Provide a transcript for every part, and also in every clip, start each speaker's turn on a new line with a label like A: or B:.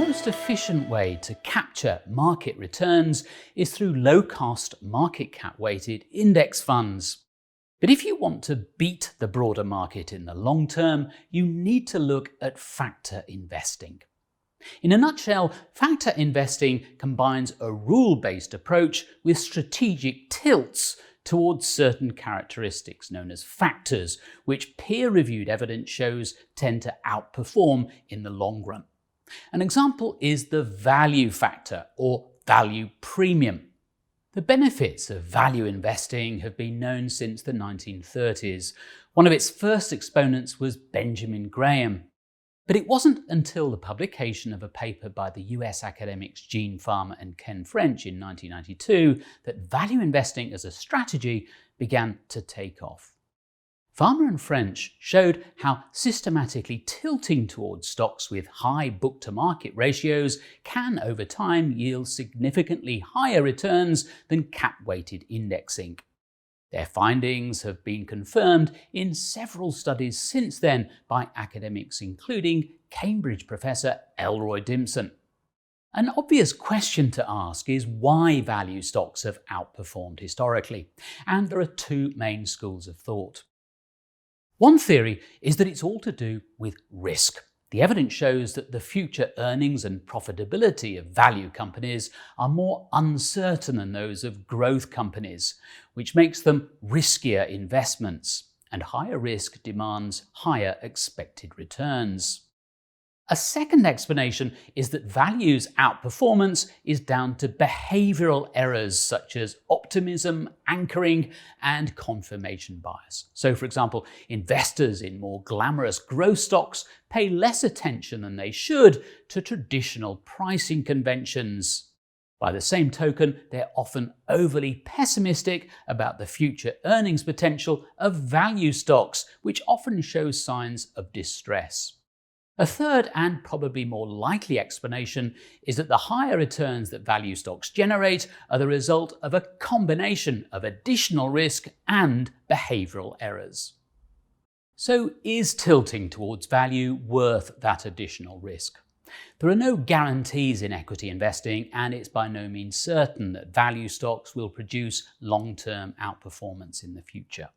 A: most efficient way to capture market returns is through low-cost, market cap-weighted index funds. But if you want to beat the broader market in the long term, you need to look at factor investing. In a nutshell, factor investing combines a rule-based approach with strategic tilts towards certain characteristics known as factors, which peer-reviewed evidence shows tend to outperform in the long run. An example is the value factor or value premium. The benefits of value investing have been known since the 1930s. One of its first exponents was Benjamin Graham. But it wasn't until the publication of a paper by the US academics Gene Farmer and Ken French in 1992 that value investing as a strategy began to take off. Farmer and French showed how systematically tilting towards stocks with high book-to-market ratios can over time yield significantly higher returns than cap-weighted indexing. Their findings have been confirmed in several studies since then by academics including Cambridge professor Elroy Dimson. An obvious question to ask is why value stocks have outperformed historically, and there are two main schools of thought. One theory is that it's all to do with risk. The evidence shows that the future earnings and profitability of value companies are more uncertain than those of growth companies, which makes them riskier investments, and higher risk demands higher expected returns. A second explanation is that value's outperformance is down to behavioral errors such as optimism, anchoring, and confirmation bias. So, for example, investors in more glamorous growth stocks pay less attention than they should to traditional pricing conventions. By the same token, they're often overly pessimistic about the future earnings potential of value stocks, which often show signs of distress. A third and probably more likely explanation is that the higher returns that value stocks generate are the result of a combination of additional risk and behavioral errors. So, is tilting towards value worth that additional risk? There are no guarantees in equity investing, and it's by no means certain that value stocks will produce long-term outperformance in the future.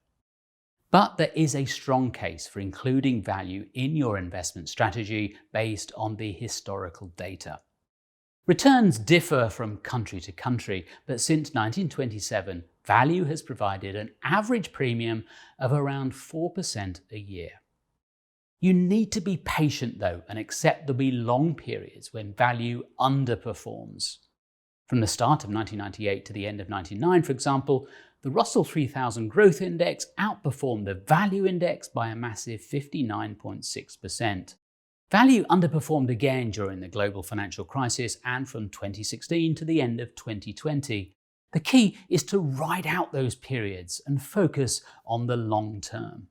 A: But there is a strong case for including value in your investment strategy based on the historical data. Returns differ from country to country, but since 1927, value has provided an average premium of around 4% a year. You need to be patient though and accept there'll be long periods when value underperforms. From the start of 1998 to the end of 1999, for example, the Russell 3000 Growth Index outperformed the Value Index by a massive 59.6%. Value underperformed again during the global financial crisis and from 2016 to the end of 2020. The key is to ride out those periods and focus on the long term.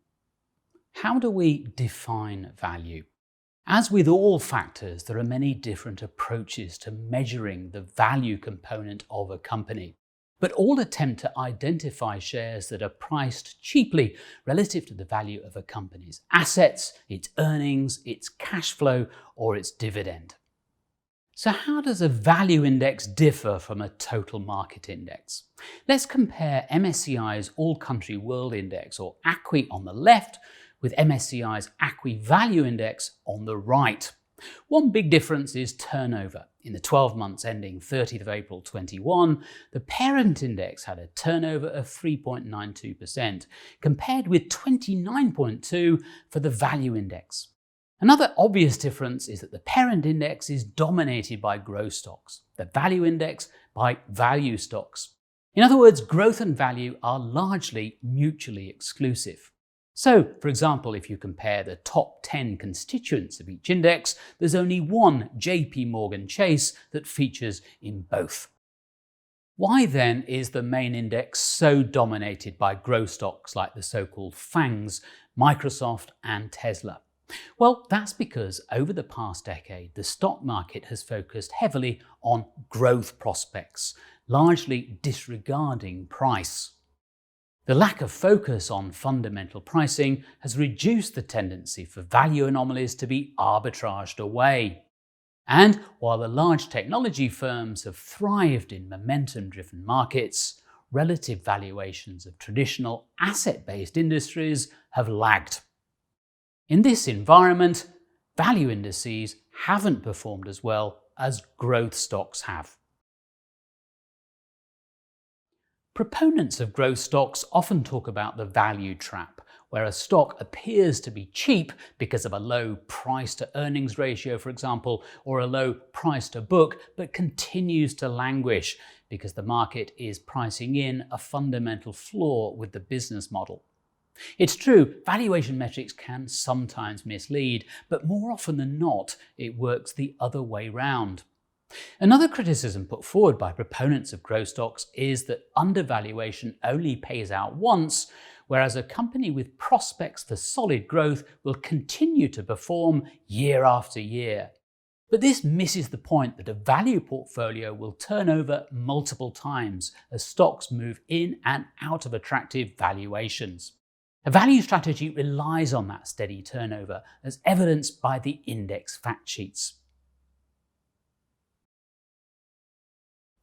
A: How do we define value? As with all factors, there are many different approaches to measuring the value component of a company, but all attempt to identify shares that are priced cheaply relative to the value of a company's assets, its earnings, its cash flow, or its dividend. So how does a value index differ from a total market index? Let's compare MSCI's All Country World Index, or ACWI, on the left with MSCI's ACWI Value Index on the right. One big difference is turnover. In the 12 months ending 30th of April 21, the parent index had a turnover of 3.92%, compared with 29.2% for the value index. Another obvious difference is that the parent index is dominated by growth stocks, the value index by value stocks. In other words, growth and value are largely mutually exclusive. So, for example, if you compare the top 10 constituents of each index, there's only one JP Morgan Chase that features in both. Why then is the main index so dominated by growth stocks like the so-called FANGs, Microsoft and Tesla? Well, that's because over the past decade, the stock market has focused heavily on growth prospects, largely disregarding price. The lack of focus on fundamental pricing has reduced the tendency for value anomalies to be arbitraged away. And while the large technology firms have thrived in momentum-driven markets, relative valuations of traditional asset-based industries have lagged. In this environment, value indices haven't performed as well as growth stocks have. Proponents of growth stocks often talk about the value trap, where a stock appears to be cheap because of a low price to earnings ratio, for example, or a low price to book, but continues to languish because the market is pricing in a fundamental flaw with the business model. It's true, valuation metrics can sometimes mislead, but more often than not, it works the other way round. Another criticism put forward by proponents of growth stocks is that undervaluation only pays out once, whereas a company with prospects for solid growth will continue to perform year after year. But this misses the point that a value portfolio will turn over multiple times as stocks move in and out of attractive valuations. A value strategy relies on that steady turnover, as evidenced by the index fact sheets.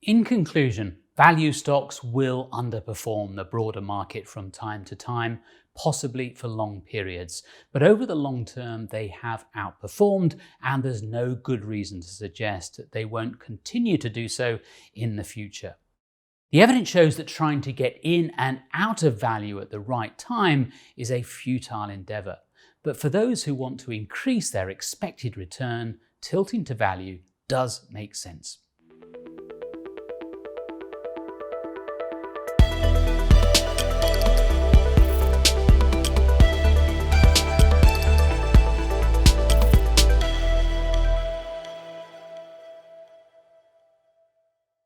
A: In conclusion, value stocks will underperform the broader market from time to time, possibly for long periods. But over the long term, they have outperformed, and there's no good reason to suggest that they won't continue to do so in the future. The evidence shows that trying to get in and out of value at the right time is a futile endeavour. But for those who want to increase their expected return, tilting to value does make sense.